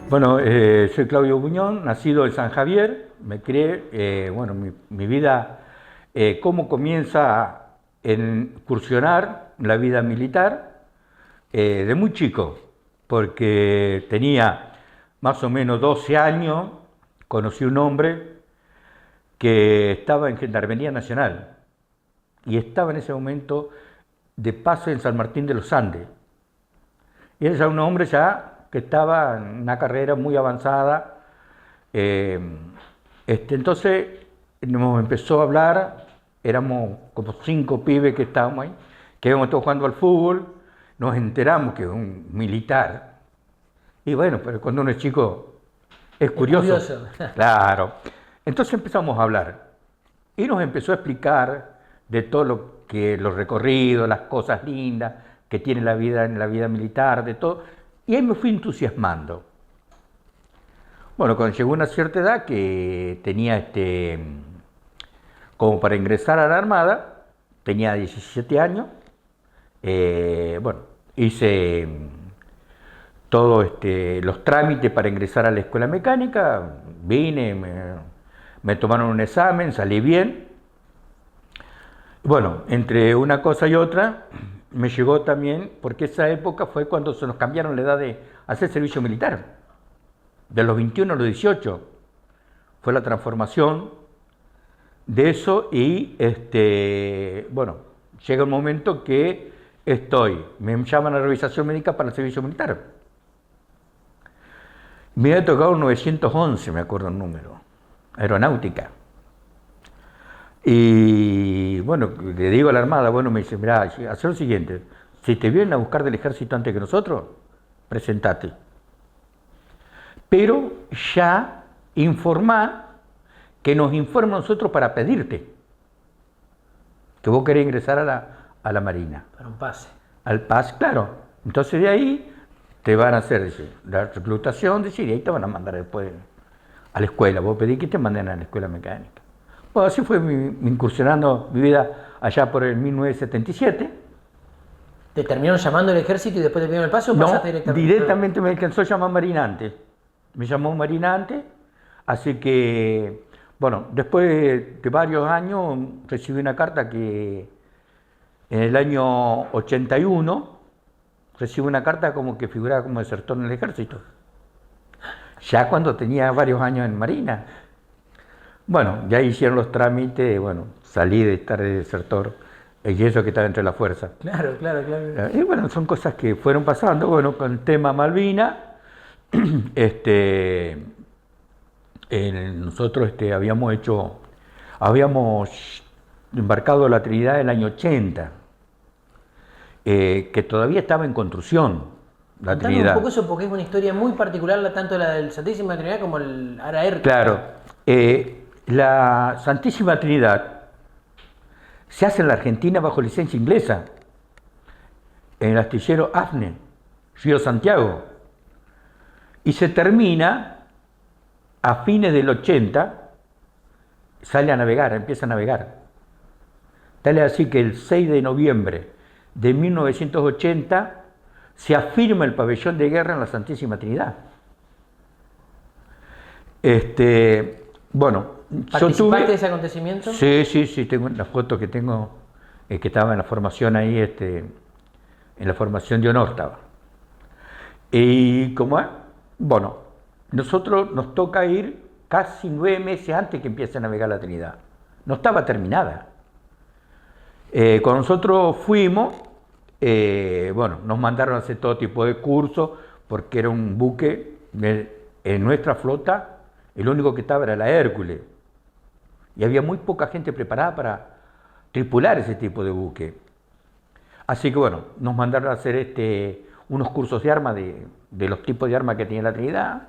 Bueno, soy Claudio Buñón, nacido en San Javier, me crié, bueno, mi vida, cómo comienza en incursionar en la vida militar, de muy chico, porque tenía más o menos 12 años, conocí un hombre que estaba en Gendarmería Nacional y estaba en ese momento de paso en San Martín de los Andes. Y era un hombre ya que estaba en una carrera muy avanzada. eh, entonces nos empezó a hablar, éramos como 5 pibes que estábamos ahí, que íbamos todos jugando al fútbol, nos enteramos que es un militar. Y bueno, pero cuando uno es chico es Es curioso. curioso. Claro. Entonces empezamos a hablar y nos empezó a explicar de todo lo que los recorridos, las cosas lindas que tiene la vida en la vida militar, de todo. Y ahí me fui entusiasmando. Bueno, cuando llegó una cierta edad que tenía como para ingresar a la Armada, tenía 17 años, bueno, hice todos los trámites para ingresar a la escuela mecánica, vine, me tomaron un examen, salí bien. Bueno, entre una cosa y otra, me llegó también, porque esa época fue cuando se nos cambiaron la edad de hacer servicio militar, de los 21 a los 18. Fue la transformación de eso y, bueno, llega un momento que me llaman a revisación médica para el servicio militar. Me había tocado un 911, me acuerdo el número, aeronáutica. Y bueno, le digo a la Armada, bueno, me dice, mirá, haz lo siguiente, si te vienen a buscar del ejército antes que nosotros, presentate. Pero ya informá que nos informe a nosotros para pedirte que vos querés ingresar a la Marina. Para un pase. Al PAS, claro. Entonces de ahí te van a hacer la reclutación, y ahí te van a mandar después a la escuela. Vos pedís que te manden a la escuela mecánica. Bueno, así fue incursionando mi vida allá por el 1977. ¿Te terminaron llamando el ejército y después te pidieron el pase o No, pasaste directamente? directamente me alcanzó a llamar Marinante. Me llamó Marinante, así que, bueno, después de varios años recibí una carta que en el año 81 recibí una carta como que figuraba como desertor en el ejército. Ya cuando tenía varios años en Marina. Bueno, ya hicieron los trámites, bueno, salí de estar de desertor, y eso que estaba entre la fuerza. Claro, claro, claro. Y bueno, son cosas que fueron pasando. Bueno, con el tema Malvina, nosotros habíamos embarcado la Trinidad en el año 80, que todavía estaba en construcción, la Contame Trinidad. un poco eso porque es una historia muy particular, tanto la del Santísima Trinidad como el Ara Hércules. Claro, la Santísima Trinidad se hace en la Argentina bajo licencia inglesa, en el astillero Afne, Río Santiago, y se termina a fines del 80, sale a navegar, empieza a navegar. Tal es así que el 6 de noviembre de 1980 se afirma el pabellón de guerra en la Santísima Trinidad. Bueno, ¿Participaste de ese acontecimiento? Sí, tengo una foto que tengo, que estaba en la formación ahí, en la formación de honor estaba. Y bueno, nosotros nos toca ir casi 9 meses antes que empiece a navegar la Trinidad. No estaba terminada. Cuando nosotros fuimos, bueno, nos mandaron a hacer todo tipo de cursos, porque era un buque, en nuestra flota, el único que estaba era la Hércules. Y había muy poca gente preparada para tripular ese tipo de buque. Así que bueno, nos mandaron a hacer unos cursos de armas, de los tipos de armas que tenía la Trinidad.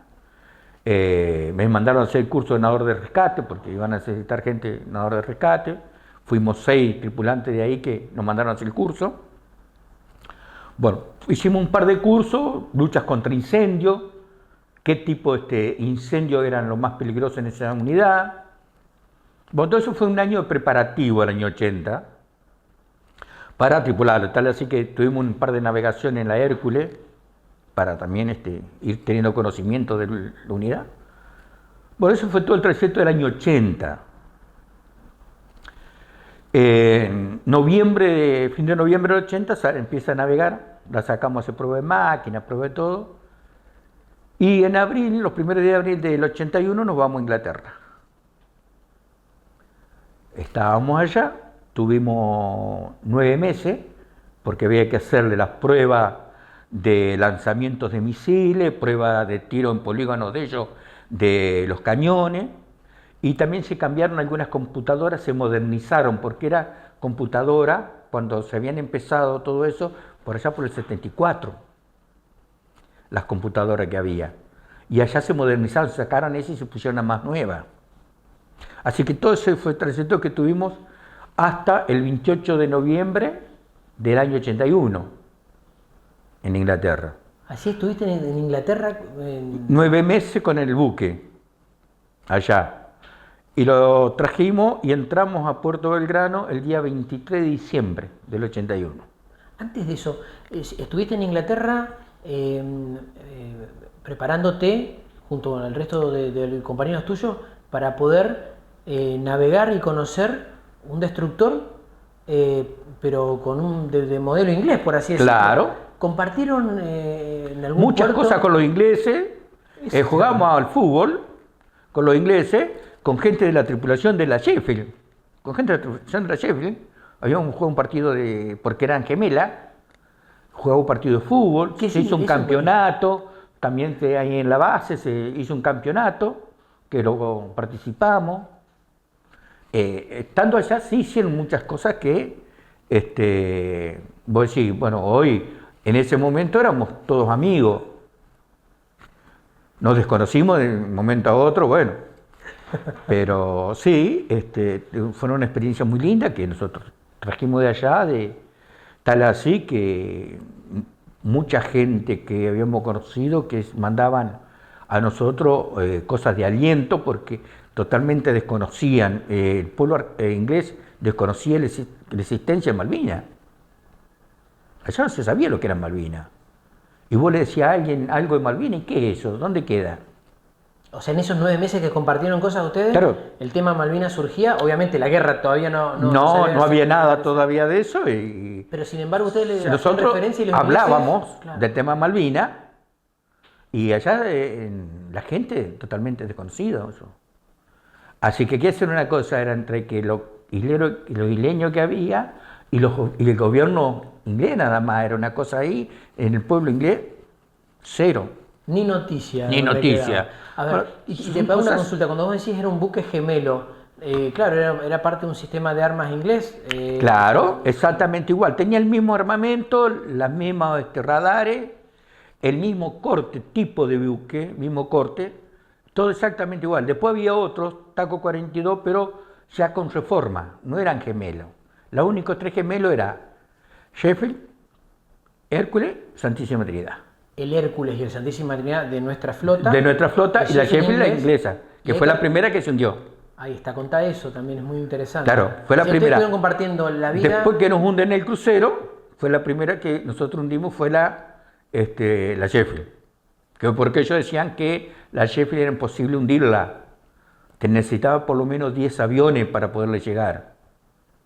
Me mandaron a hacer el curso de nadador de rescate, porque iban a necesitar gente nadador de rescate. Fuimos 6 tripulantes de ahí que nos mandaron a hacer el curso. Bueno, hicimos un par de cursos, luchas contra incendios, qué tipo de incendios eran los más peligrosos en esa unidad. Bueno, todo eso fue un año preparativo, el año 80, para tripularlo. Tal así que tuvimos un par de navegaciones en la Hércules, para también ir teniendo conocimiento de la unidad. Bueno, eso fue todo el trayecto del año 80. En noviembre, fin de noviembre del 80, empieza a navegar, la sacamos a hacer prueba de máquina, prueba de todo, y en abril, los primeros días de abril del 81, nos vamos a Inglaterra. Estábamos allá, tuvimos 9 meses, porque había que hacerle las pruebas de lanzamientos de misiles, pruebas de tiro en polígonos de ellos, de los cañones, y también se cambiaron algunas computadoras, se modernizaron, porque era computadora, cuando se habían empezado todo eso, por allá por el 74, las computadoras que había. Y allá se modernizaron, sacaron esas y se pusieron a más nuevas. Así que todo ese fue el trayecto que tuvimos hasta el 28 de noviembre del año 81, en Inglaterra. ¿Así estuviste en Inglaterra? 9 meses con el buque, allá. Y lo trajimos y entramos a Puerto Belgrano el día 23 de diciembre del 81. Antes de eso, estuviste en Inglaterra preparándote junto con el resto de compañeros tuyos para poder navegar y conocer un destructor, pero con un de modelo inglés, por así decirlo. Claro. ¿Compartieron en algún muchas puerto? Cosas con los ingleses, jugamos al fútbol con los ingleses, con gente de la tripulación de la Sheffield. Con gente de la tripulación de la Sheffield, habíamos jugado un partido porque eran gemelas, jugaba un partido de fútbol, se hizo un campeonato, también ahí en la base se hizo un campeonato, que luego participamos. Estando allá sí hicieron muchas cosas que, vos decís, bueno, hoy, en ese momento éramos todos amigos, nos desconocimos de un momento a otro, bueno, pero sí, fue una experiencia muy linda que nosotros trajimos de allá, tal así que mucha gente que habíamos conocido que mandaban a nosotros cosas de aliento porque totalmente desconocían, el pueblo inglés desconocía la existencia de Malvinas. Allá no se sabía lo que eran Malvinas. Y vos le decías a alguien algo de Malvinas, ¿y qué es eso? ¿Dónde queda? O sea, en esos 9 meses que compartieron cosas ustedes, claro, el tema Malvinas surgía, obviamente la guerra todavía no había nada todavía de eso. Pero sin embargo ustedes le hacían nosotros referencia y los hablábamos ingleses, claro, del tema Malvinas y allá la gente totalmente desconocida. Eso. Así que quiero hacer una cosa, era entre que los isleños que había y el gobierno inglés nada más, era una cosa ahí, en el pueblo inglés, cero. Ni noticia. Ni noticia. A ver, y te pago una consulta, cuando vos decís era un buque gemelo, claro, era parte de un sistema de armas inglés. Claro, exactamente igual, tenía el mismo armamento, las mismas radares, el mismo corte, tipo de buque, mismo corte, todo exactamente igual. Después había otros, Taco 42, pero ya con reforma, no eran gemelos. Los únicos 3 gemelos eran Sheffield, Hércules, Santísima Trinidad. El Hércules y el Santísima Trinidad de nuestra flota. De nuestra flota y la Sheffield, la inglesa, que fue la primera que se hundió. Ahí está, contá eso, también es muy interesante. Claro, fue la primera. Estuvieron compartiendo la vida. Después que nos hunden el crucero, fue la primera que nosotros hundimos, fue la Sheffield. Porque ellos decían que la Sheffield era imposible hundirla, que necesitaba por lo menos 10 aviones para poderle llegar.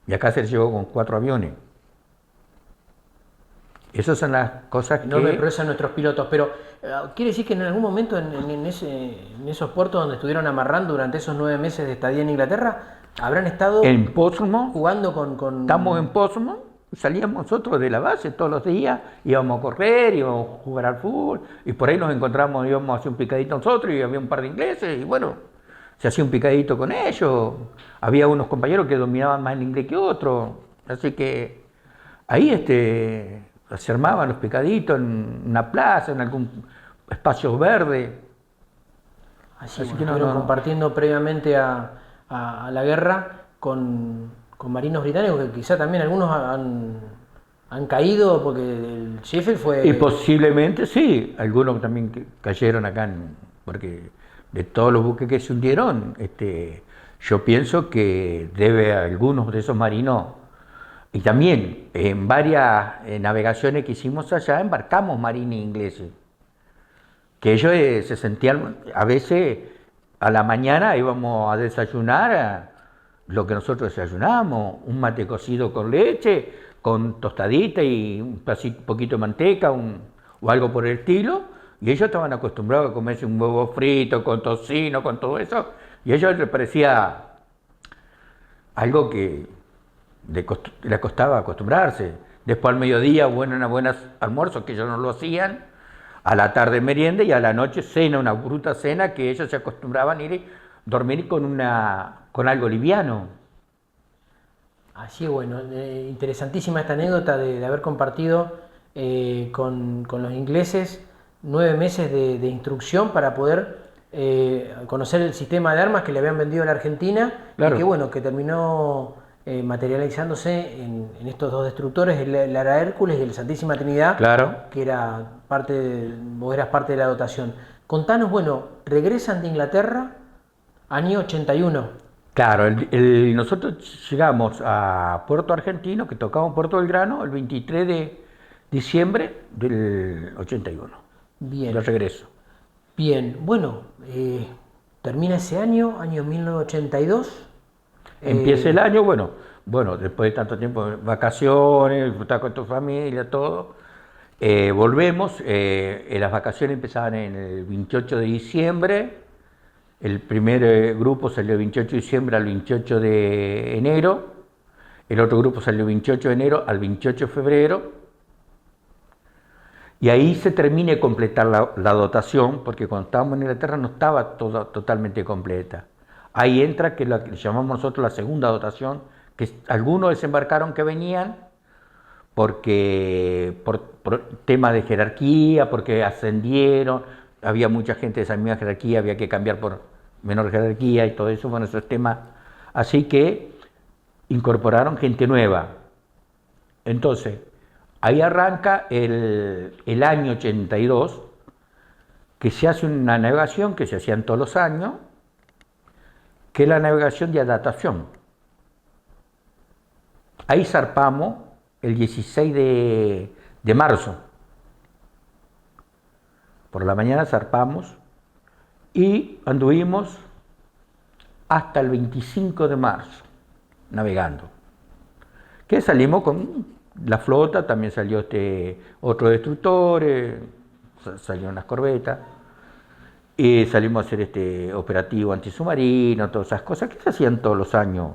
Y acá se llegó con 4 aviones. Esas son las cosas que... Enorme proeza a nuestros pilotos, pero ¿quiere decir que en algún momento en esos puertos donde estuvieron amarrando durante esos 9 meses de estadía en Inglaterra, habrán estado en Portsmouth, jugando con... Estamos en Portsmouth, salíamos nosotros de la base todos los días, íbamos a correr, íbamos a jugar al fútbol, y por ahí nos encontramos, íbamos a hacer un picadito nosotros, y había un par de ingleses, y bueno, se hacía un picadito con ellos, había unos compañeros que dominaban más el inglés que otros, así que ahí se armaban los picaditos en una plaza, en algún espacio verde. Así que estuvieron compartiendo previamente a la guerra con marinos británicos que quizá también algunos han caído porque el Sheffield fue... Y posiblemente sí, algunos también cayeron acá, porque de todos los buques que se hundieron, yo pienso que debe a algunos de esos marinos. Y también en varias navegaciones que hicimos allá embarcamos marines ingleses. que ellos se sentían, a veces a la mañana íbamos a desayunar lo que nosotros desayunamos, un mate cocido con leche, con tostadita y un poquito de manteca o algo por el estilo, y ellos estaban acostumbrados a comerse un huevo frito con tocino, con todo eso, y a ellos les parecía algo que les costaba acostumbrarse. Después al mediodía, bueno, unos buenos almuerzos que ellos no lo hacían, a la tarde merienda y a la noche cena, una bruta cena que ellos se acostumbraban a ir a dormir con algo liviano. Así bueno, interesantísima esta anécdota de haber compartido con los ingleses 9 meses de instrucción para poder conocer el sistema de armas que le habían vendido a la Argentina, Claro. y que bueno, que terminó materializándose en estos dos destructores, el Ara Hércules y el Santísima Trinidad, Claro. que era vos eras parte de la dotación. Contanos, bueno, regresan de Inglaterra, año 81. Claro, nosotros llegamos a Puerto Argentino, que tocaba en Puerto Belgrano, el 23 de diciembre del 81, Bien. de regreso. Bien, bueno, termina ese año 1982. Empieza el año, bueno, después de tanto tiempo, vacaciones, disfrutar con tu familia, todo. Volvemos, las vacaciones empezaban en el 28 de diciembre, el primer grupo salió el 28 de diciembre al 28 de enero, el otro grupo salió el 28 de enero al 28 de febrero, y ahí se termina de completar la dotación, porque cuando estábamos en Inglaterra no estaba totalmente completa. Ahí entra que lo que llamamos nosotros la segunda dotación, que algunos desembarcaron que venían porque por temas de jerarquía, porque ascendieron, había mucha gente de esa misma jerarquía, había que cambiar por menor jerarquía y todo eso, bueno, esos temas. Así que incorporaron gente nueva. Entonces, ahí arranca el año 82, que se hace una navegación que se hacían todos los años, que es la navegación de adaptación. Ahí zarpamos el 16 de marzo. Por la mañana zarpamos y anduvimos hasta el 25 de marzo navegando. Que salimos con la flota, también salió otro destructor, salieron unas corbetas. Y salimos a hacer operativo antisubmarino, todas esas cosas que se hacían todos los años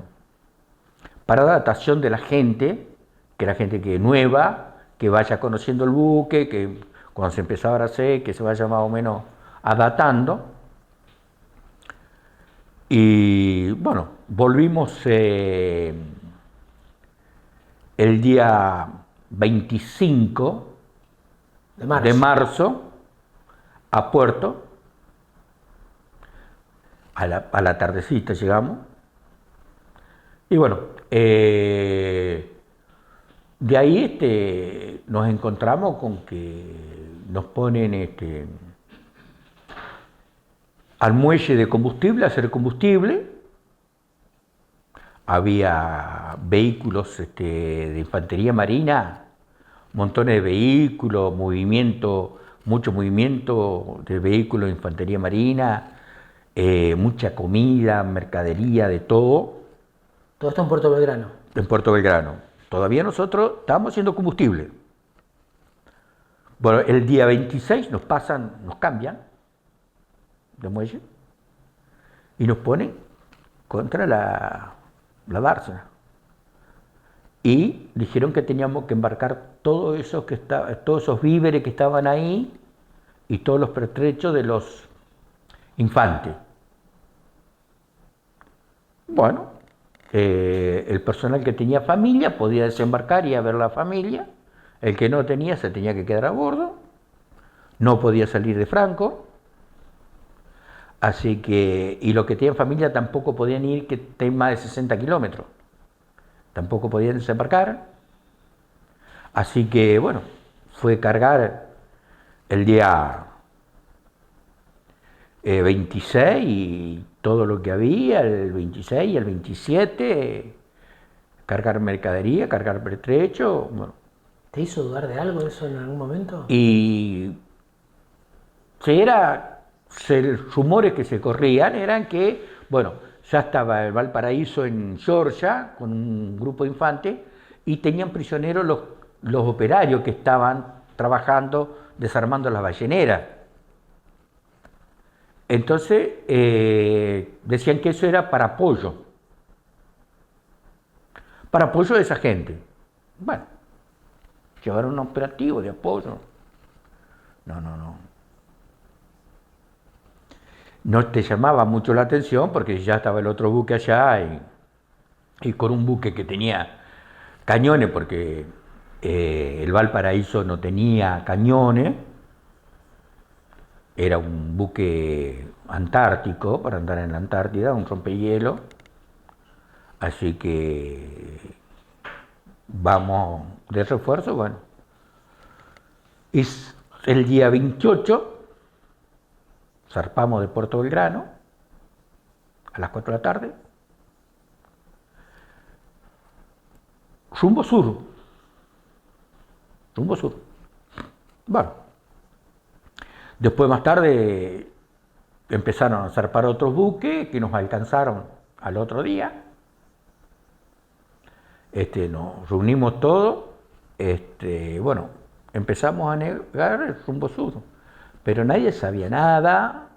para adaptación de la gente, que era gente que nueva, que vaya conociendo el buque, que cuando se empezaba a hacer, que se vaya más o menos adaptando. Y bueno, volvimos el día 25 de marzo a puerto. A la tardecita llegamos. Y bueno, de ahí nos encontramos con que nos ponen al muelle de combustible, a hacer combustible. Había vehículos de infantería marina, montones de vehículos, mucho movimiento de vehículos de infantería marina, mucha comida, mercadería, de todo. Todo esto en Puerto Belgrano. En Puerto Belgrano. Todavía nosotros estábamos haciendo combustible. Bueno, el día 26 nos cambian de muelle y nos ponen contra la dársena. Y dijeron que teníamos que embarcar todos esos víveres que estaban ahí y todos los pertrechos de los infantes. Bueno, el personal que tenía familia podía desembarcar y ir a ver la familia. El que no tenía se tenía que quedar a bordo. No podía salir de Franco. Así que, y los que tenían familia tampoco podían ir, que estén más de 60 kilómetros. Tampoco podían desembarcar. Así que, bueno, fue cargar el día 26 y todo lo que había, el 26 y el 27, cargar mercadería, cargar pertrecho. Bueno. ¿Te hizo dudar de algo eso en algún momento? Y Rumores que se corrían eran que, bueno, ya estaba el Valparaíso en Georgia con un grupo de infantes y tenían prisioneros los operarios que estaban trabajando desarmando las balleneras. Entonces decían que eso era para apoyo de esa gente. Bueno, llevaron un operativo de apoyo. No. No te llamaba mucho la atención porque ya estaba el otro buque allá y con un buque que tenía cañones, porque el Valparaíso no tenía cañones, era un buque antártico para andar en la Antártida, un rompehielo, así que vamos de refuerzo, bueno. Y el día 28 zarpamos de Puerto Belgrano a las 4 de la tarde, rumbo sur. Bueno, después más tarde empezaron a zarpar otros buques que nos alcanzaron al otro día. Nos reunimos todos, bueno, empezamos a negar el rumbo sur. Pero nadie sabía nada,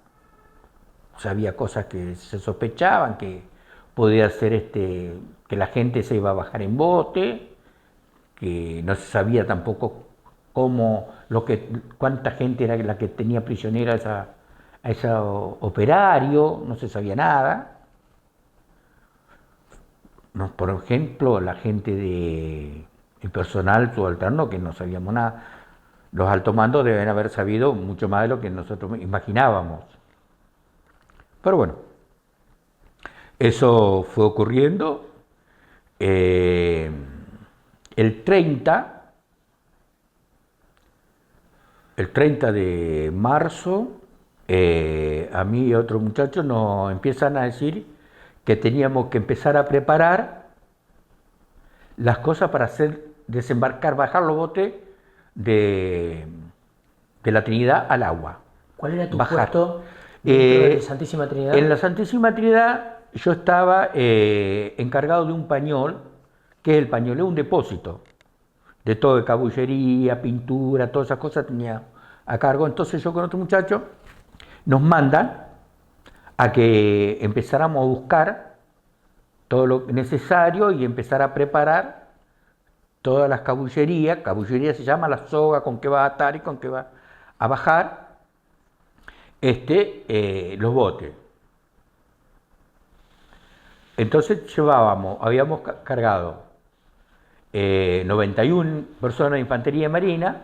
sabía cosas que se sospechaban, que podía ser que la gente se iba a bajar en bote, que no se sabía tampoco cuánta gente era la que tenía prisionera a ese operario, no se sabía nada. Por ejemplo, la gente el personal subalterno, que no sabíamos nada. Los altos mandos deben haber sabido mucho más de lo que nosotros imaginábamos. Pero bueno, eso fue ocurriendo. El 30 de marzo, a mí y a otros muchachos nos empiezan a decir que teníamos que empezar a preparar las cosas para desembarcar, bajar los botes de la Trinidad al agua. ¿Cuál era tu puesto dentro de la Santísima Trinidad? En la Santísima Trinidad yo estaba encargado de un pañol, que es el pañol, es un depósito de todo, de cabullería, pintura, todas esas cosas tenía a cargo. Entonces yo con otro muchacho nos mandan a que empezáramos a buscar todo lo necesario y empezar a preparar todas las cabullerías. Cabullería se llama la soga con que va a atar y con que va a bajar los botes. Entonces habíamos cargado 91 personas de infantería marina,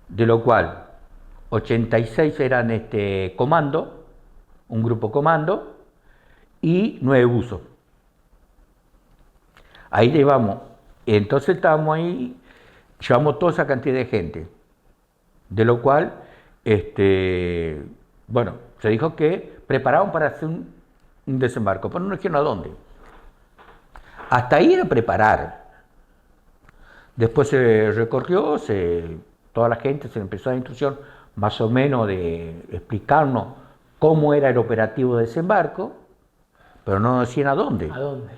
de lo cual 86 eran comando, un grupo comando, y 9 buzos. Ahí llevamos. Entonces estábamos ahí, llevamos toda esa cantidad de gente, de lo cual, bueno, se dijo que preparaban para hacer un desembarco, pero no dijeron a dónde. Hasta ahí era preparar. Después se recorrió, toda la gente se empezó a dar instrucción más o menos de explicarnos cómo era el operativo de desembarco, pero no decían a dónde. ¿A dónde?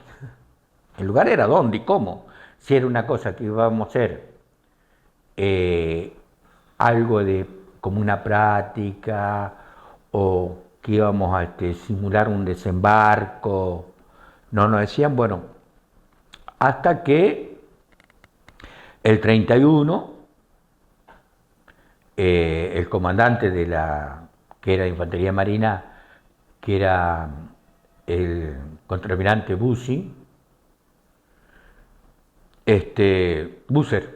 El lugar era dónde y cómo. Si era una cosa que íbamos a hacer algo como una práctica o que íbamos a simular un desembarco, no nos decían, bueno, hasta que el 31 el comandante que era de Infantería Marina, que era el contraalmirante Busser,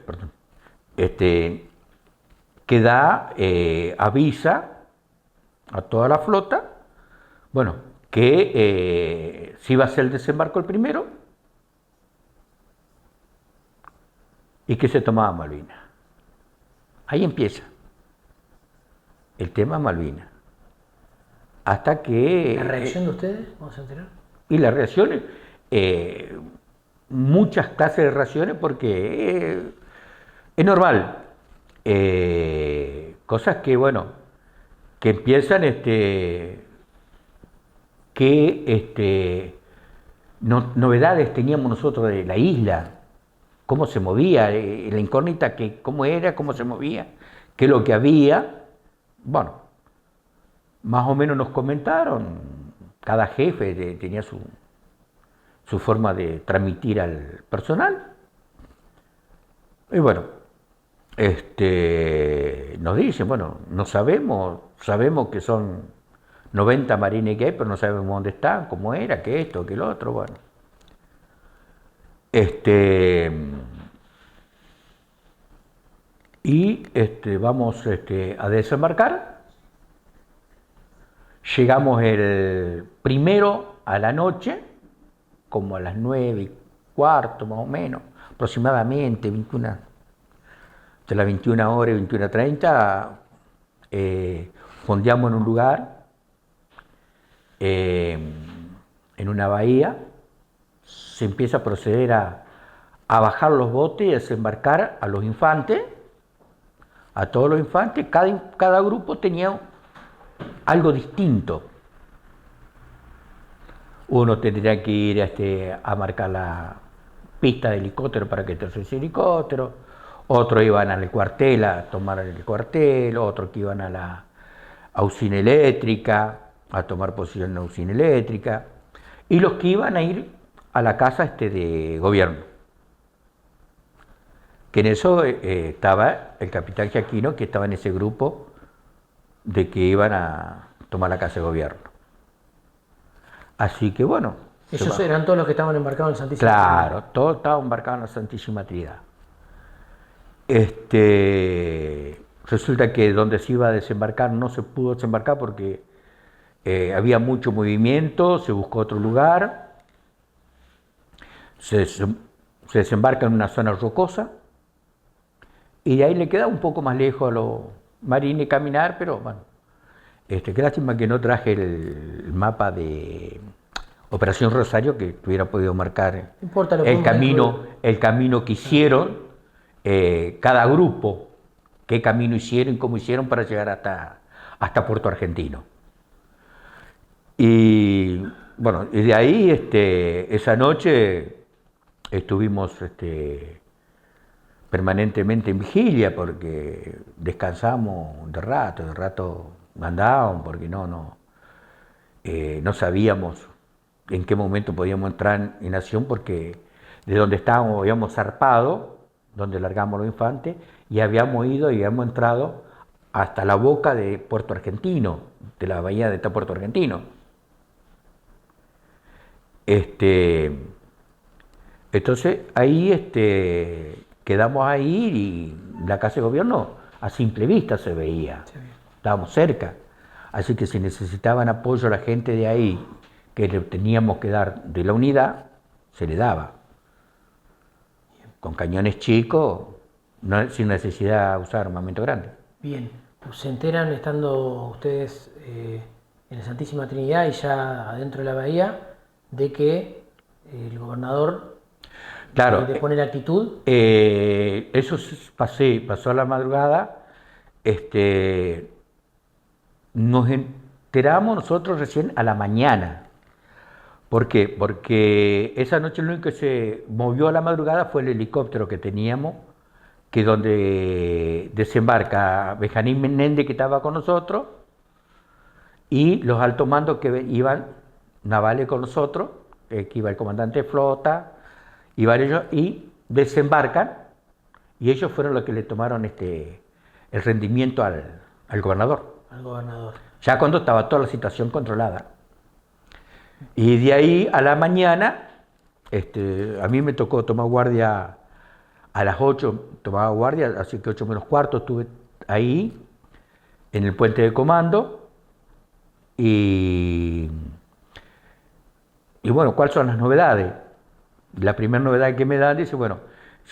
perdón, que avisa a toda la flota, bueno, que si iba a ser el desembarco el primero y que se tomaba Malvinas. Ahí empieza el tema Malvinas. Hasta que... ¿La reacción de ustedes? ¿Vamos a enterar? Y las reacciones, muchas clases de reacciones, porque es normal. Cosas que, bueno, que empiezan novedades teníamos nosotros de la isla, cómo se movía, la incógnita, cómo era, cómo se movía, qué es lo que había. Bueno, más o menos nos comentaron, cada jefe tenía su forma de transmitir al personal. Y bueno, nos dicen, bueno, no sabemos que son 90 marines que hay, pero no sabemos dónde están, cómo era, qué esto, qué lo otro, bueno. Vamos a desembarcar. Llegamos el primero a la noche, como a las 9:15 más o menos, aproximadamente, 21, de las 21 horas y 21:30, fondeamos en un lugar, en una bahía. Se empieza a proceder a bajar los botes y a desembarcar a los infantes, a todos los infantes. Cada grupo tenía algo distinto. Uno tendría que ir a marcar la pista de helicóptero para que tercere helicóptero, otros iban al cuartel a tomar el cuartel, otros que iban a la usina eléctrica a tomar posición en la usina eléctrica, y los que iban a ir a la casa de gobierno. Que en eso estaba el capitán Giaquino, que estaba en ese grupo de que iban a tomar la casa de gobierno. Así que bueno. ¿Esos eran todos los que estaban embarcados en la Santísima Trinidad? Trinidad? Claro, todos estaban embarcados en la Santísima Trinidad. Resulta que donde se iba a desembarcar no se pudo desembarcar porque había mucho movimiento, se buscó otro lugar, se desembarca en una zona rocosa y de ahí le queda un poco más lejos a los marines caminar, pero bueno, qué lástima que no traje el mapa de Operación Rosario, que tuviera podido marcar el camino que hicieron cada grupo, qué camino hicieron y cómo hicieron para llegar hasta Puerto Argentino. Y bueno, y de ahí esa noche estuvimos permanentemente en vigilia porque descansamos de rato andábamos porque no sabíamos en qué momento podíamos entrar en acción, porque de donde estábamos habíamos zarpado, donde largamos los infantes, y habíamos ido y habíamos entrado hasta la boca de Puerto Argentino, de la bahía de Puerto Argentino. Entonces ahí quedamos ahí y la casa de gobierno a simple vista se veía, estábamos cerca. Así que si necesitaban apoyo a la gente de ahí, que le teníamos que dar de la unidad, se le daba. Con cañones chicos, sin necesidad de usar armamento grande. Bien, pues se enteran estando ustedes en la Santísima Trinidad y ya adentro de la bahía, de que el gobernador le pone la actitud. Eso pasó a la madrugada. Nos enteramos nosotros recién a la mañana. ¿Por qué? Porque esa noche lo único que se movió a la madrugada fue el helicóptero que teníamos, que donde desembarca Benjamín Menéndez, que estaba con nosotros, y los altos mandos que iban navales con nosotros, que iba el comandante de flota, iban ellos, y desembarcan, y ellos fueron los que le tomaron el rendimiento al gobernador. Al gobernador. Ya cuando estaba toda la situación controlada. Y de ahí a la mañana, a mí me tocó tomar guardia a las 8, tomaba guardia, así que 8 menos cuarto estuve ahí, en el puente de comando, y bueno, ¿cuáles son las novedades? La primera novedad que me dan dice, bueno,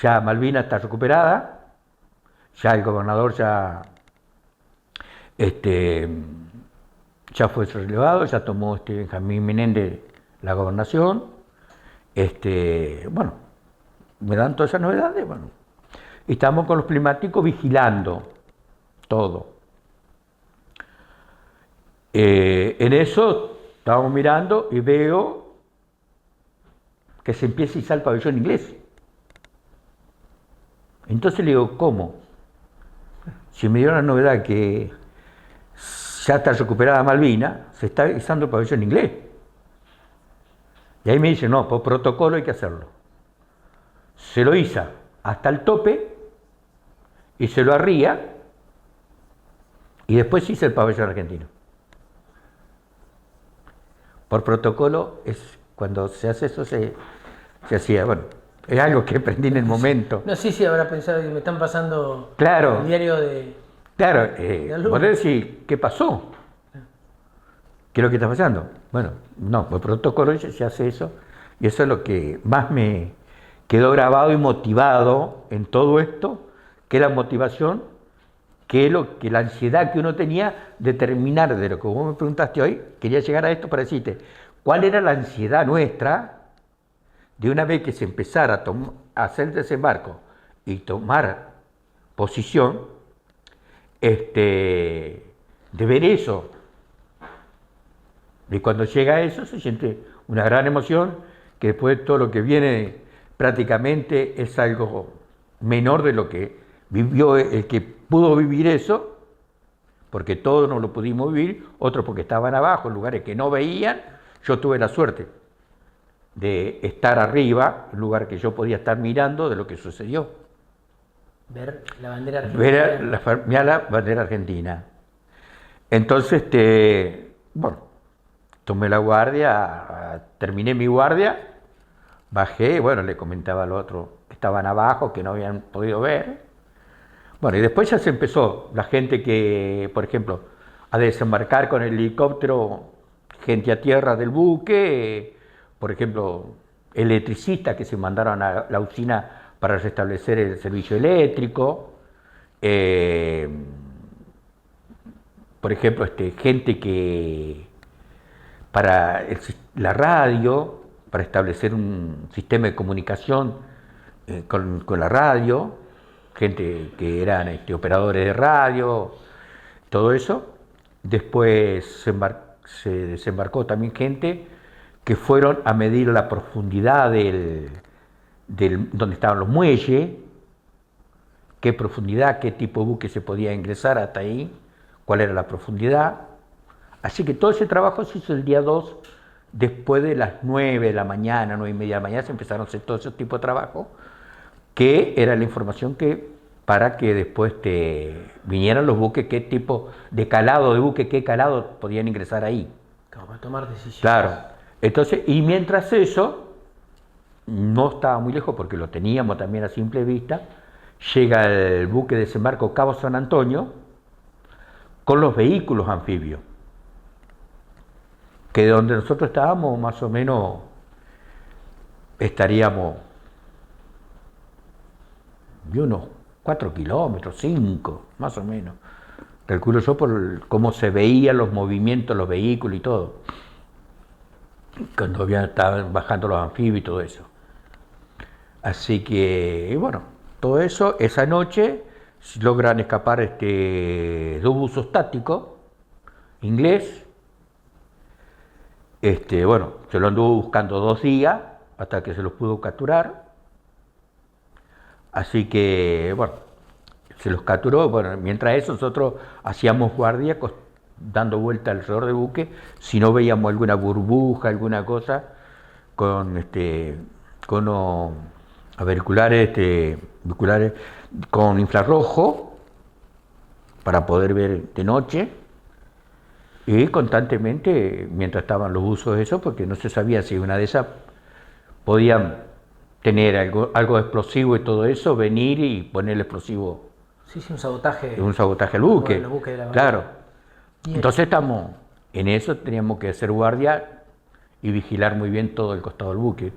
ya Malvinas está recuperada, ya el gobernador ya fue relevado, ya tomó Benjamín Menéndez la gobernación. Bueno, me dan todas esas novedades, bueno. Y estamos con los climáticos vigilando todo. En eso estábamos mirando y veo que se empieza a izar el pabellón inglés. Entonces le digo, ¿cómo? Si me dieron la novedad que ya está recuperada Malvina, se está izando el pabellón inglés. Y ahí me dice, no, por protocolo hay que hacerlo. Se lo iza hasta el tope y se lo arría y después hice el pabellón argentino. Por protocolo, es cuando se hace eso, se hacía, bueno, es algo que aprendí en el momento. No sé si habrá pensado que me están pasando Claro, el diario de... claro, de vos decís, ¿qué pasó? ¿Qué es lo que está pasando? Bueno, no, por protocolo se hace eso, y eso es lo que más me quedó grabado y motivado en todo esto, que la motivación, que la ansiedad que uno tenía de terminar de lo que vos me preguntaste hoy, quería llegar a esto para decirte, ¿cuál era la ansiedad nuestra de una vez que se empezara a hacer el desembarco y tomar posición, de ver eso? Y cuando llega a eso se siente una gran emoción, que después todo lo que viene prácticamente es algo menor de lo que vivió el que pudo vivir eso, porque todos no lo pudimos vivir, otros porque estaban abajo, en lugares que no veían. Yo tuve la suerte de estar arriba, en lugar que yo podía estar mirando de lo que sucedió. Ver la bandera argentina. Ver la bandera argentina. Entonces, bueno, tomé la guardia, terminé mi guardia, bajé, bueno, le comentaba al otro que estaban abajo, que no habían podido ver. Bueno, y después ya se empezó la gente que, por ejemplo, a desembarcar con el helicóptero, gente a tierra del buque, por ejemplo, electricistas que se mandaron a la usina para restablecer el servicio eléctrico, por ejemplo, gente que para la radio, para establecer un sistema de comunicación con la radio, gente que eran operadores de radio, todo eso. Después se desembarcó también gente que fueron a medir la profundidad donde estaban los muelles, qué profundidad, qué tipo de buque se podía ingresar hasta ahí, cuál era la profundidad. Así que todo ese trabajo se hizo el día 2, después de las 9 de la mañana, 9 y media de la mañana, se empezaron a hacer todo ese tipo de trabajo, que era la información para que después vinieran los buques, qué tipo de calado de buque, qué calado podían ingresar ahí. Como para tomar decisiones. Claro. Entonces, y mientras eso, no estaba muy lejos porque lo teníamos también a simple vista, llega el buque de desembarco Cabo San Antonio con los vehículos anfibios, que donde nosotros estábamos más o menos estaríamos de unos 4 kilómetros, 5, más o menos. Calculo yo por cómo se veían los movimientos, los vehículos y todo. Cuando estaban bajando los anfibios y todo eso. Así que, bueno, todo eso, esa noche logran escapar 2 buzos tácticos, inglés. Bueno, se lo anduvo buscando 2 días hasta que se los pudo capturar. Así que, bueno, se los capturó. Bueno, mientras eso nosotros hacíamos guardia dando vuelta alrededor del buque, si no veíamos alguna burbuja, alguna cosa, con unos auriculares, con infrarrojo para poder ver de noche. Y constantemente, mientras estaban los buzos eso, porque no se sabía si una de esas podían tener algo explosivo y todo eso, venir y poner el explosivo. Sí, un sabotaje. Un sabotaje al buque. Los buques de la claro. Bien. Entonces estamos en eso, teníamos que hacer guardia y vigilar muy bien todo el costado del buque.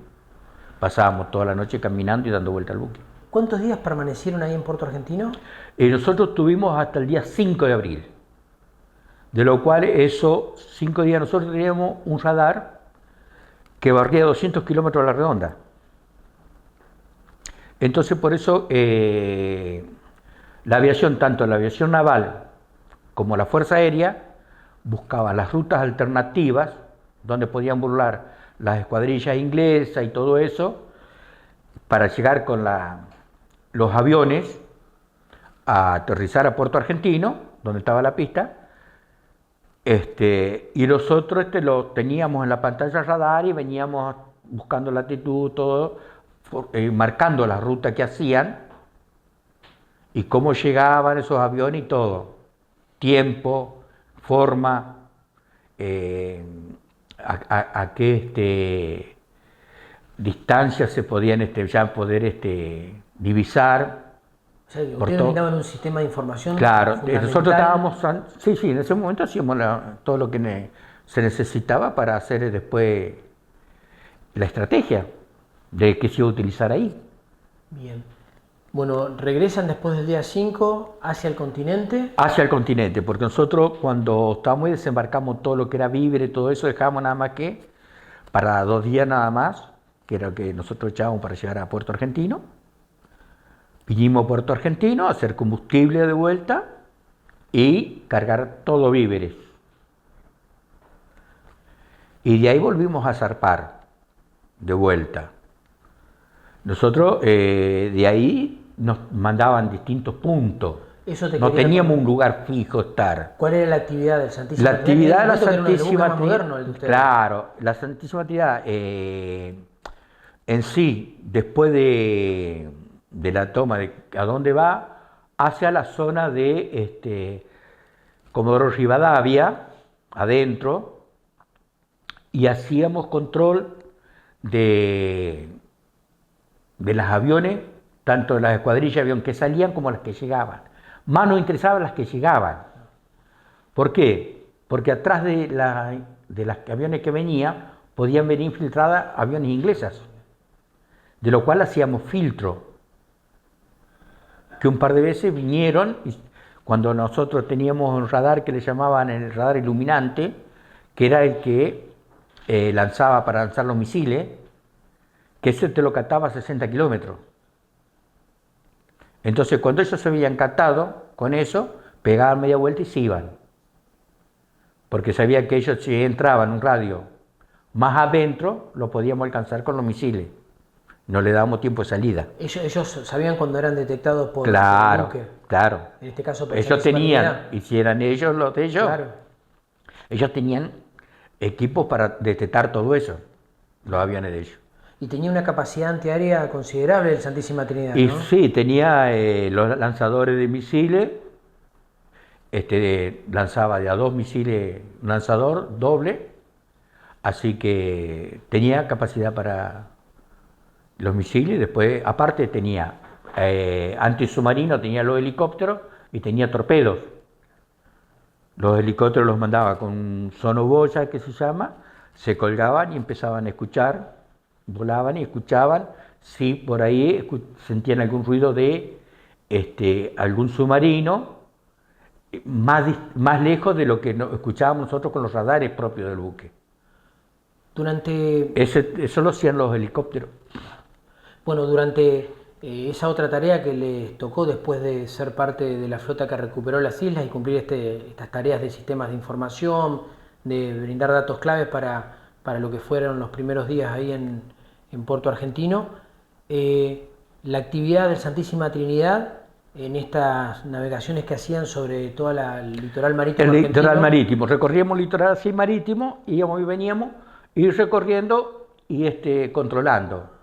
Pasábamos toda la noche caminando y dando vuelta al buque. ¿Cuántos días permanecieron ahí en Puerto Argentino? Nosotros tuvimos hasta el día 5 de abril. De lo cual, 5 días nosotros teníamos un radar que barría 200 kilómetros a la redonda. Entonces, por eso, la aviación, tanto la aviación naval como la Fuerza Aérea, buscaban las rutas alternativas donde podían burlar las escuadrillas inglesas y todo eso para llegar con los aviones a aterrizar a Puerto Argentino, donde estaba la pista, y nosotros lo teníamos en la pantalla radar y veníamos buscando latitud, todo, marcando la ruta que hacían y cómo llegaban esos aviones y todo, tiempo, forma, a qué distancia se podían ya poder divisar. O sea, ustedes necesitaban un sistema de información. Claro, nosotros estábamos, sí, en ese momento hacíamos todo lo que se necesitaba para hacer después la estrategia de qué se iba a utilizar ahí. Bien. Bueno, regresan después del día 5 hacia el continente. Hacia el continente, porque nosotros cuando estábamos y desembarcamos todo lo que era víveres, todo eso, dejábamos nada más que para 2 días nada más, que era lo que nosotros echábamos para llegar a Puerto Argentino. Vinimos a Puerto Argentino a hacer combustible de vuelta y cargar todo víveres. Y de ahí volvimos a zarpar de vuelta. Nosotros de ahí nos mandaban distintos puntos. No teníamos un lugar fijo estar. ¿Cuál era la actividad del Santísima Trinidad? La actividad de la Santísima Trinidad. Claro, la Santísima Trinidad en sí, después de la toma de a dónde va, hacia la zona de Comodoro Rivadavia, adentro, y hacíamos control de los aviones, tanto de las escuadrillas de avión que salían como las que llegaban. Más nos interesaban las que llegaban. ¿Por qué? Porque atrás de las aviones que venían, podían venir infiltradas aviones inglesas, de lo cual hacíamos filtro. Que un par de veces vinieron, y cuando nosotros teníamos un radar que le llamaban el radar iluminante, que era el que lanzaba para lanzar los misiles, que ese te lo cataba a 60 kilómetros. Entonces cuando ellos se habían catado con eso, pegaban media vuelta y se iban. Porque sabía que ellos si entraban en un radio más adentro, lo podíamos alcanzar con los misiles. No le dábamos tiempo de salida. Ellos sabían cuando eran detectados por claro, el buque. Claro. En este caso, ellos tenían, y si eran ellos los de ellos, claro, ellos tenían equipos para detectar todo eso, los aviones de ellos. Y tenía una capacidad antiaérea considerable el Santísima Trinidad, y ¿no? Sí, tenía los lanzadores de misiles, lanzaba de a 2 misiles, un lanzador doble, así que tenía capacidad para los misiles. Después, aparte tenía antisubmarino, tenía los helicópteros y tenía torpedos. Los helicópteros los mandaba con un sonoboya que se llama, se colgaban y empezaban a escuchar, volaban y escuchaban si por ahí sentían algún ruido de algún submarino más lejos de lo que escuchábamos nosotros con los radares propios del buque. Eso lo hacían los helicópteros. Bueno, durante esa otra tarea que les tocó después de ser parte de la flota que recuperó las islas y cumplir estas tareas de sistemas de información, de brindar datos claves para lo que fueron los primeros días ahí en Puerto Argentino, la actividad del Santísima Trinidad en estas navegaciones que hacían sobre toda el litoral marítimo. El litoral marítimo, recorríamos el litoral así marítimo, íbamos y veníamos, ir recorriendo y controlando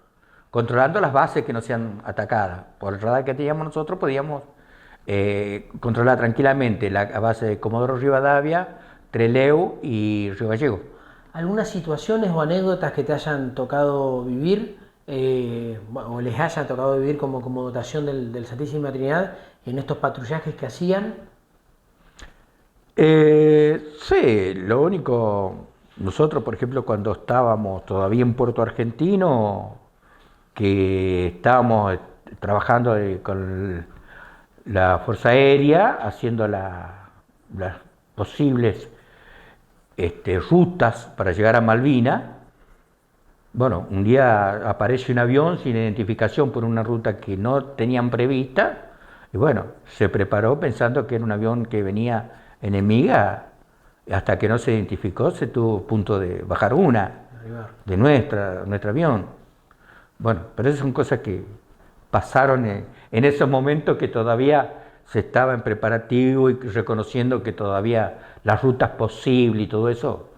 las bases que no sean atacadas. Por el radar que teníamos nosotros podíamos controlar tranquilamente la base de Comodoro Rivadavia, Trelew y Río Gallego. ¿Algunas situaciones o anécdotas que te hayan tocado vivir o les haya tocado vivir como dotación del Santísima Trinidad en estos patrullajes que hacían? Sí, lo único, nosotros por ejemplo cuando estábamos todavía en Puerto Argentino, que estábamos trabajando con la Fuerza Aérea, haciendo las posibles rutas para llegar a Malvinas. Bueno, un día aparece un avión sin identificación por una ruta que no tenían prevista, y bueno, se preparó pensando que era un avión que venía enemiga hasta que no se identificó, se tuvo punto de bajar una de nuestro avión. Bueno, pero esas son cosas que pasaron en esos momentos que todavía se estaba en preparativo y reconociendo que todavía las rutas posibles y todo eso,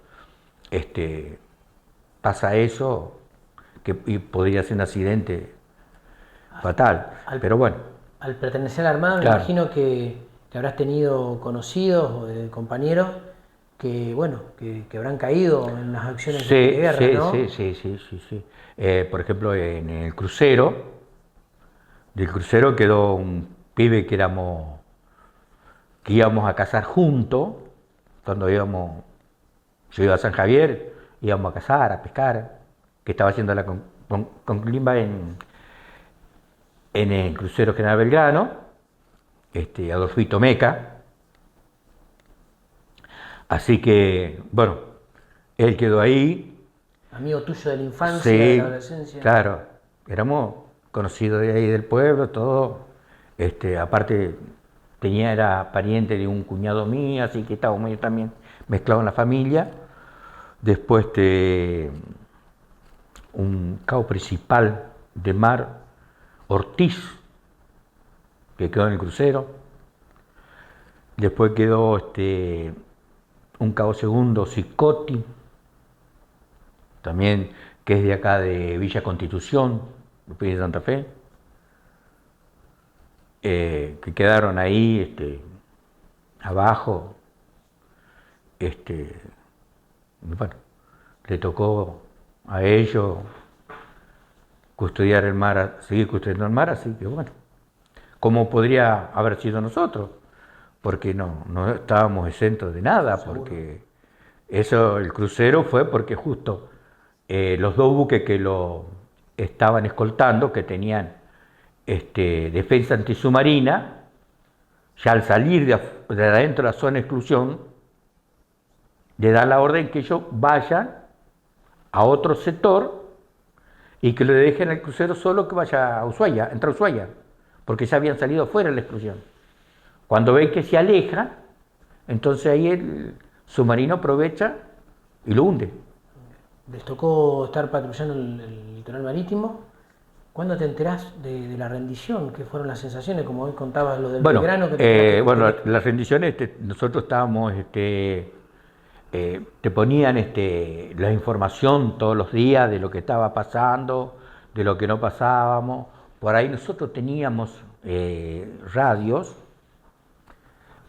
pasa eso, y podría ser un accidente fatal. Pero bueno. Al pertenecer a la Armada, claro. Me imagino que habrás tenido conocidos o compañeros que, bueno, que habrán caído en las acciones de guerra, ¿no? Sí. Por ejemplo, en el crucero, del crucero quedó un pibe que íbamos a cazar juntos, cuando yo iba a San Javier, íbamos a cazar, a pescar, que estaba haciendo la conclimba en el crucero General Belgrano, Adolfito Meca. Así que, bueno, él quedó ahí. Amigo tuyo de la infancia, sí, de la adolescencia. Claro, éramos conocidos de ahí del pueblo, todo. Aparte, era pariente de un cuñado mío, así que estábamos medio también mezclados en la familia. Después, un cabo principal de mar, Ortiz, que quedó en el crucero. Después quedó un cabo segundo, Cicotti, también, que es de acá de Villa Constitución, de Santa Fe, que quedaron ahí abajo. Bueno, le tocó a ellos custodiar el mar, seguir custodiando el mar, así que bueno, como podría haber sido nosotros, porque no estábamos exentos de nada, Seguro. Porque el crucero fue porque justo los dos buques que lo estaban escoltando, que tenían defensa antisubmarina, ya al salir de adentro de la zona de exclusión, le da la orden que ellos vayan a otro sector y que le dejen al crucero solo que vaya a Ushuaia, entre Ushuaia, porque ya habían salido fuera de la exclusión. Cuando ven que se aleja, entonces ahí el submarino aprovecha y lo hunde. Les tocó estar patrullando el litoral marítimo. ¿Cuándo te enterás de la rendición? ¿Qué fueron las sensaciones? Como hoy contabas lo del Belgrano. Las rendiciones, nosotros estábamos, te ponían la información todos los días de lo que estaba pasando, de lo que no pasábamos. Por ahí nosotros teníamos radios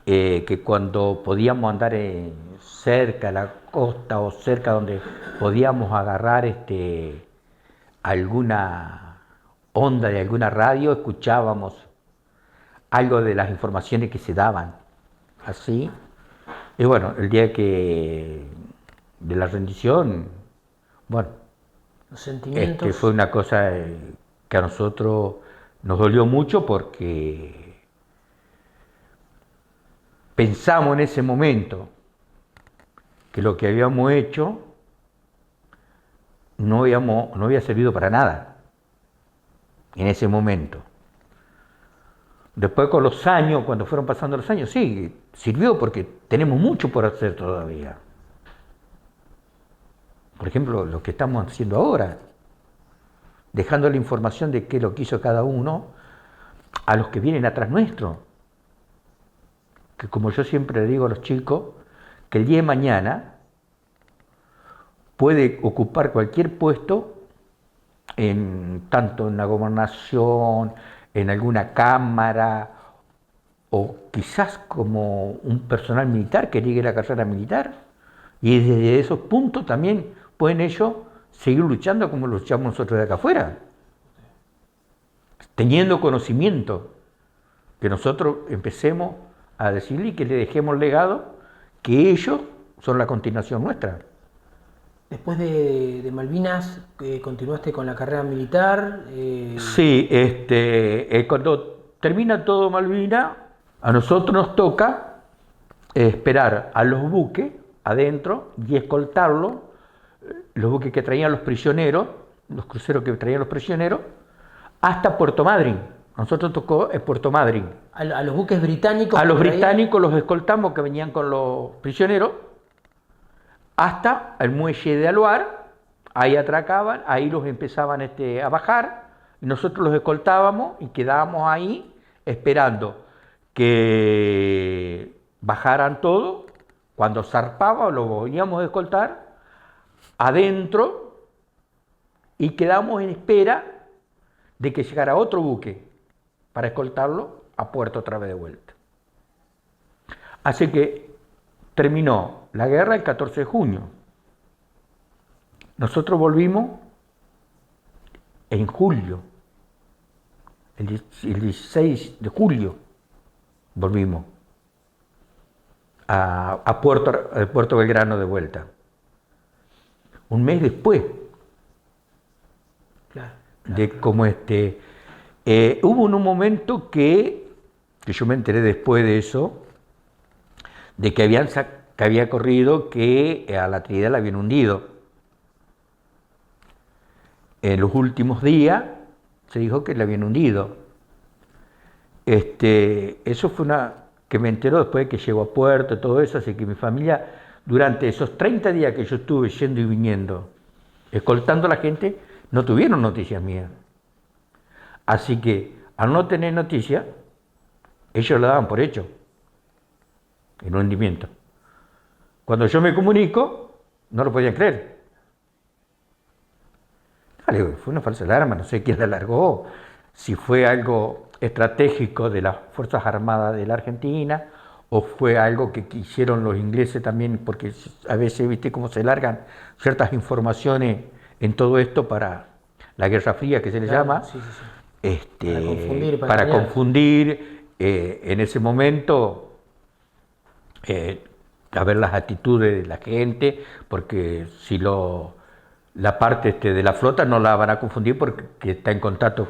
que cuando podíamos andar cerca de la costa o cerca donde podíamos agarrar alguna onda de alguna radio, escuchábamos algo de las informaciones que se daban, así. Y bueno, el día de la rendición, bueno, los sentimientos. Fue una cosa que a nosotros nos dolió mucho porque pensamos en ese momento que lo que habíamos hecho no había servido para nada en ese momento. Después con los años, cuando fueron pasando los años, sí, sirvió porque tenemos mucho por hacer todavía. Por ejemplo, lo que estamos haciendo ahora, dejando la información de qué es lo que hizo cada uno a los que vienen atrás nuestro. Que como yo siempre le digo a los chicos, que el día de mañana puede ocupar cualquier puesto, tanto en la gobernación, en alguna cámara, o quizás como un personal militar que llegue a la carrera militar, y desde esos puntos también pueden ellos seguir luchando como luchamos nosotros de acá afuera, teniendo conocimiento, que nosotros empecemos a decirle que le dejemos legado, que ellos son la continuación nuestra. Después de Malvinas, ¿continuaste con la carrera militar? Sí, cuando termina todo Malvinas, a nosotros nos toca esperar a los buques adentro y escoltarlos, los buques que traían los prisioneros, los cruceros que traían los prisioneros, hasta Puerto Madryn. A nosotros tocó Puerto Madryn. ¿A los buques británicos? A los británicos los escoltamos que venían con los prisioneros hasta el muelle de Aluar, ahí atracaban, ahí los empezaban a bajar, y nosotros los escoltábamos y quedábamos ahí esperando que bajaran todo. Cuando zarpaba lo volvíamos a escoltar adentro y quedamos en espera de que llegara otro buque para escoltarlo a puerto otra vez de vuelta. Así que terminó la guerra el 14 de junio. Nosotros volvimos en julio, el 16 de julio volvimos a Puerto Belgrano de vuelta. Un mes después. Claro. De cómo hubo un momento que yo me enteré después de eso, de que había corrido que a la Trinidad la habían hundido. En los últimos días se dijo que la habían hundido. Eso fue que me enteró después de que llegó a puerto y todo eso, así que mi familia, durante esos 30 días que yo estuve yendo y viniendo, escoltando a la gente, no tuvieron noticias mías. Así que, al no tener noticias, ellos lo daban por hecho, el hundimiento. Cuando yo me comunico, no lo podían creer. Dale, fue una falsa alarma, no sé quién la largó, si fue algo estratégico de las Fuerzas Armadas de la Argentina, o fue algo que quisieron los ingleses también, porque a veces, viste cómo se largan ciertas informaciones en todo esto para la Guerra Fría, que se le llama, sí. Para confundir, para confundir en ese momento, a ver las actitudes de la gente, porque si la parte de la flota no la van a confundir porque está en contacto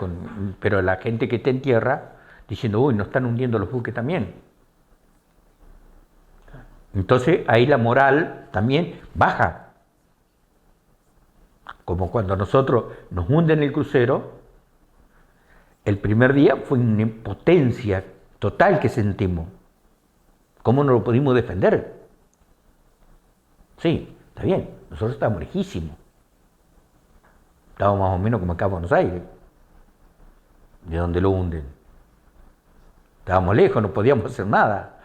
pero la gente que está en tierra, diciendo, uy, nos están hundiendo los buques también. Entonces ahí la moral también baja. Como cuando nosotros nos hunden el crucero, el primer día fue una impotencia total que sentimos. ¿Cómo no lo pudimos defender? Sí, está bien, nosotros estábamos lejísimos. Estábamos más o menos como acá en Buenos Aires, de donde lo hunden. Estábamos lejos, no podíamos hacer nada.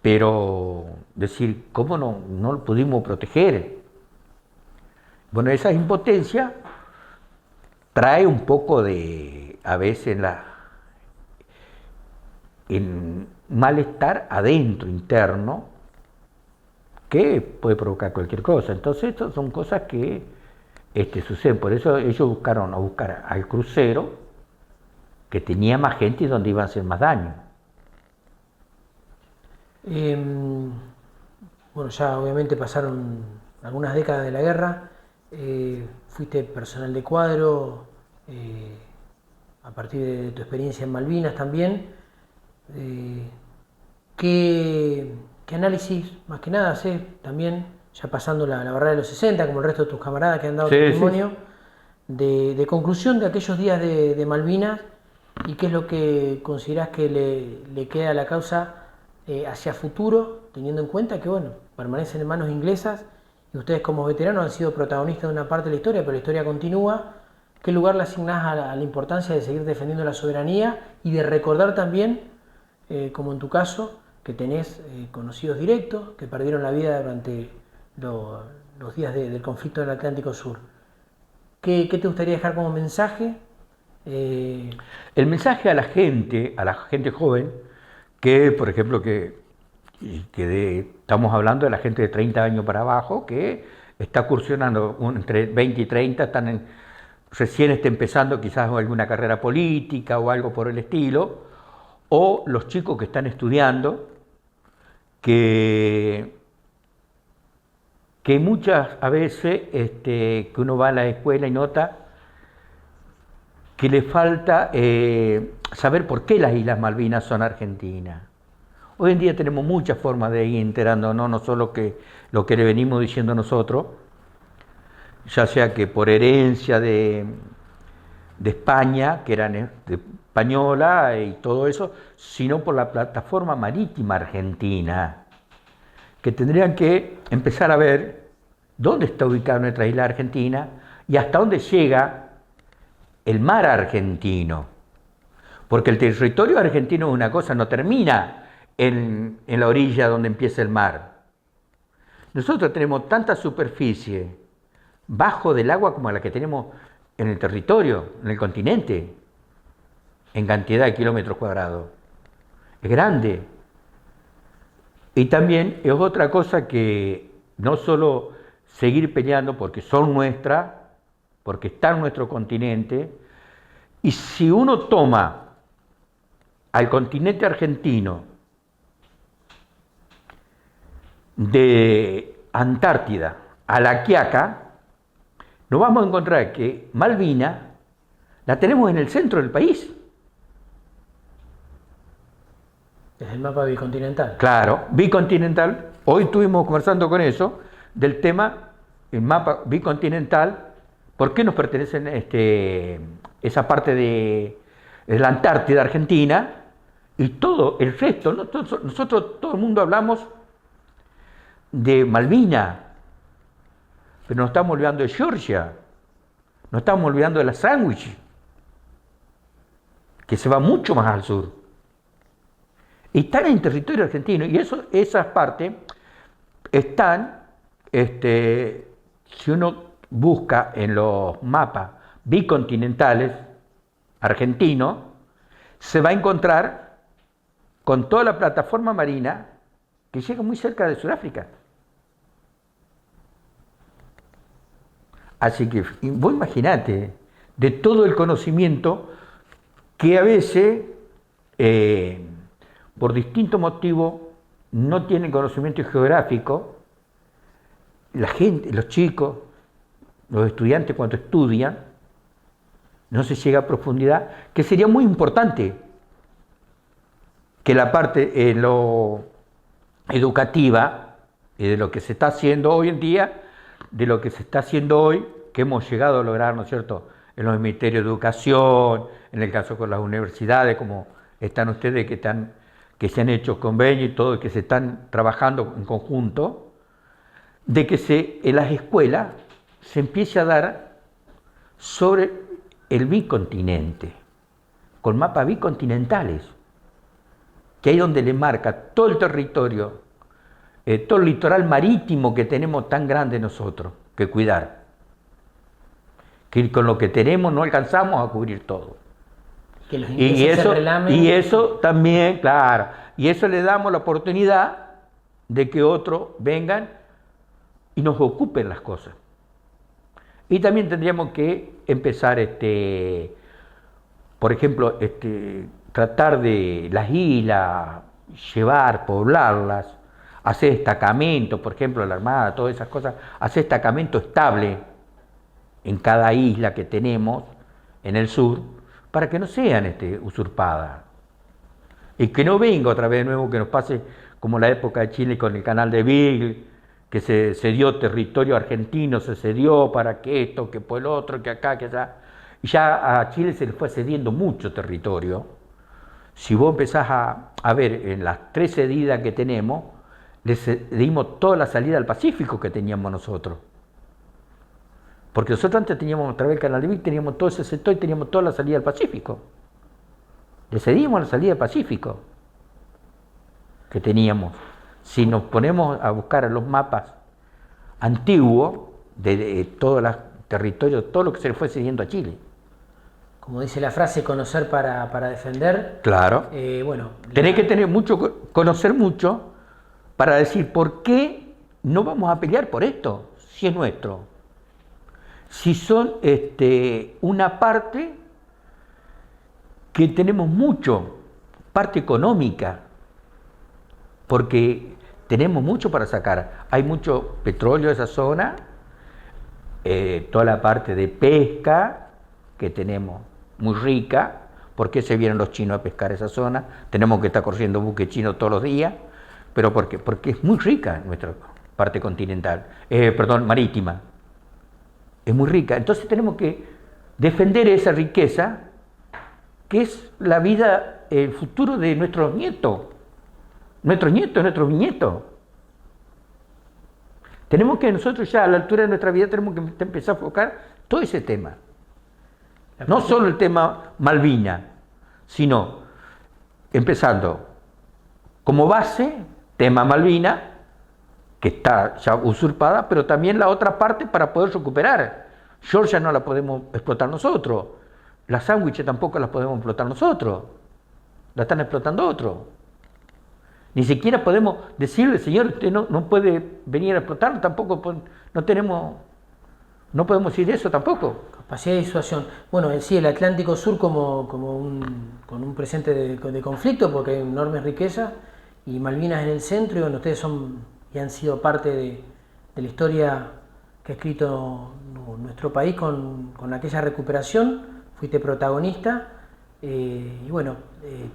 Pero decir, ¿cómo no lo pudimos proteger? Bueno, esa impotencia trae un poco de, a veces, en malestar adentro, interno, que puede provocar cualquier cosa. Entonces, estas son cosas que suceden. Por eso ellos buscaron buscar al crucero que tenía más gente y donde iban a hacer más daño. Bueno, ya obviamente pasaron algunas décadas de la guerra. Fuiste personal de cuadro a partir de tu experiencia en Malvinas también. ¿Qué análisis, más que nada, haces también, ya pasando la barrera de los 60, como el resto de tus camaradas que han dado testimonio, de conclusión de aquellos días de Malvinas, y qué es lo que considerás que le queda a la causa hacia futuro, teniendo en cuenta que, bueno, permanecen en manos inglesas y ustedes como veteranos han sido protagonistas de una parte de la historia, pero la historia continúa? ¿Qué lugar le asignás a la importancia de seguir defendiendo la soberanía y de recordar también, como en tu caso, que tenés conocidos directos que perdieron la vida durante los días del conflicto del Atlántico Sur? ¿Qué te gustaría dejar como mensaje? El mensaje a la gente joven, que por ejemplo estamos hablando de la gente de 30 años para abajo, que está cursionando entre 20 y 30, recién está empezando quizás alguna carrera política o algo por el estilo, o los chicos que están estudiando, que muchas a veces que uno va a la escuela y nota que le falta saber por qué las Islas Malvinas son argentinas. Hoy en día tenemos muchas formas de ir enterándonos, no solo que lo que le venimos diciendo nosotros, ya sea que por herencia de España, que eran española y todo eso, sino por la plataforma marítima argentina, que tendrían que empezar a ver dónde está ubicada nuestra isla argentina y hasta dónde llega el mar argentino. Porque el territorio argentino es una cosa, no termina en la orilla donde empieza el mar. Nosotros tenemos tanta superficie bajo del agua como la que tenemos en el territorio, en el continente, en cantidad de kilómetros cuadrados. Es grande. Y también es otra cosa que no solo seguir peleando porque son nuestras, porque están en nuestro continente, y si uno toma al continente argentino de Antártida a La Quiaca, nos vamos a encontrar que Malvina la tenemos en el centro del país. Es el mapa bicontinental. Claro, bicontinental. Hoy estuvimos conversando con eso, del tema, el mapa bicontinental, ¿por qué nos pertenecen esa parte de la Antártida Argentina y todo el resto? Nosotros todo el mundo hablamos de Malvina, pero nos estamos olvidando de Georgia, nos estamos olvidando de la Sandwich, que se va mucho más al sur. Y están en territorio argentino, y esas partes están, si uno busca en los mapas bicontinentales argentinos, se va a encontrar con toda la plataforma marina que llega muy cerca de Sudáfrica. Así que vos imaginate de todo el conocimiento que a veces, por distintos motivos, no tienen conocimiento geográfico. La gente, los chicos, los estudiantes cuando estudian, no se llega a profundidad, que sería muy importante que la parte lo educativa y de lo que se está haciendo hoy en día, de lo que se está haciendo hoy, que hemos llegado a lograr, ¿no es cierto?, en los ministerios de educación, en el caso con las universidades, como están ustedes que se han hecho convenios y todo, que se están trabajando en conjunto, de que en las escuelas se empiece a dar sobre el bicontinente, con mapas bicontinentales, que ahí donde le marca todo el territorio, todo el litoral marítimo que tenemos tan grande nosotros, que cuidar. Que con lo que tenemos no alcanzamos a cubrir todo. Que los ingleses se relamen. Y eso también, claro, y eso le damos la oportunidad de que otros vengan y nos ocupen las cosas. Y también tendríamos que empezar, por ejemplo, tratar de las islas, poblarlas, hacer destacamentos, por ejemplo, la Armada, todas esas cosas, hacer destacamento estable en cada isla que tenemos en el sur, para que no sean usurpadas. Y que no venga otra vez de nuevo que nos pase como la época de Chile con el canal de Beagle, que se cedió territorio argentino, se cedió para que esto, que por el otro, que acá, que allá. Y ya a Chile se le fue cediendo mucho territorio. Si vos empezás a ver en las 3 cedidas que tenemos, le cedimos toda la salida al Pacífico que teníamos nosotros. Porque nosotros antes teníamos, a través del canal de Beagle, teníamos todo ese sector y teníamos toda la salida al Pacífico. Le cedimos la salida al Pacífico que teníamos. Si nos ponemos a buscar los mapas antiguos de todos los territorios, todo lo que se le fue cediendo a Chile. Como dice la frase, conocer para defender. Claro. Tenés que conocer mucho para decir por qué no vamos a pelear por esto, si es nuestro. Si son una parte que tenemos mucho, parte económica, porque tenemos mucho para sacar. Hay mucho petróleo en esa zona, toda la parte de pesca que tenemos muy rica. ¿Por qué se vienen los chinos a pescar esa zona? Tenemos que estar corriendo buques chinos todos los días, pero ¿por qué? Porque es muy rica nuestra parte continental, marítima. Es muy rica. Entonces tenemos que defender esa riqueza, que es la vida, el futuro de nuestros nietos, nuestros bisnietos. Tenemos que nosotros ya a la altura de nuestra vida tenemos que empezar a enfocar todo ese tema. No solo el tema Malvina, sino empezando como base, tema Malvina, que está ya usurpada, pero también la otra parte para poder recuperar. Georgia no la podemos explotar nosotros, las sándwiches tampoco las podemos explotar nosotros, la están explotando otros. Ni siquiera podemos decirle, señor, usted no puede venir a explotarlo, tampoco no podemos decir eso tampoco. Capacidad de disuasión. Bueno, sí, el Atlántico Sur con un presente de conflicto, porque hay enormes riquezas, y Malvinas en el centro, y bueno, ustedes son y han sido parte de la historia que ha escrito nuestro país con aquella recuperación, fuiste protagonista, y bueno,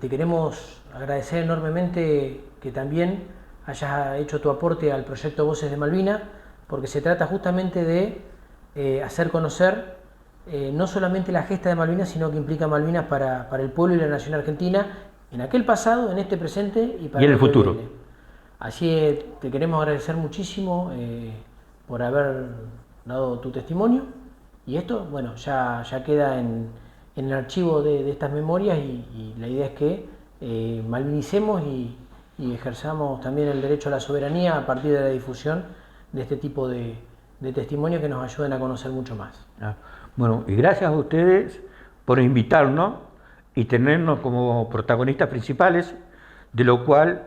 te queremos agradecer enormemente que también hayas hecho tu aporte al proyecto Voces de Malvinas, porque se trata justamente de hacer conocer no solamente la gesta de Malvinas, sino que implica Malvinas para el pueblo y la nación argentina, en aquel pasado, en este presente y para el futuro. Viene. Así te queremos agradecer muchísimo por haber dado tu testimonio, y esto, bueno, ya queda en el archivo de estas memorias, y la idea es que malvinicemos y ejerzamos también el derecho a la soberanía a partir de la difusión de este tipo de testimonios que nos ayuden a conocer mucho más. Bueno, y gracias a ustedes por invitarnos y tenernos como protagonistas principales, de lo cual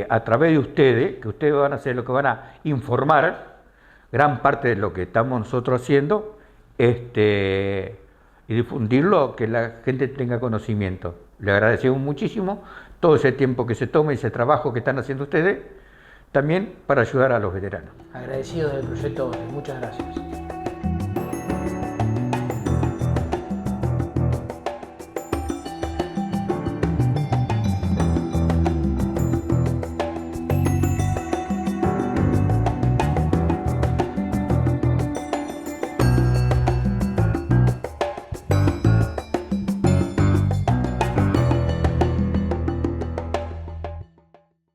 a través de ustedes, que ustedes van a hacer lo que van a informar gran parte de lo que estamos nosotros haciendo, y difundirlo, que la gente tenga conocimiento. Le agradecemos muchísimo todo ese tiempo que se toma y ese trabajo que están haciendo ustedes, también para ayudar a los veteranos. Agradecidos del proyecto, muchas gracias.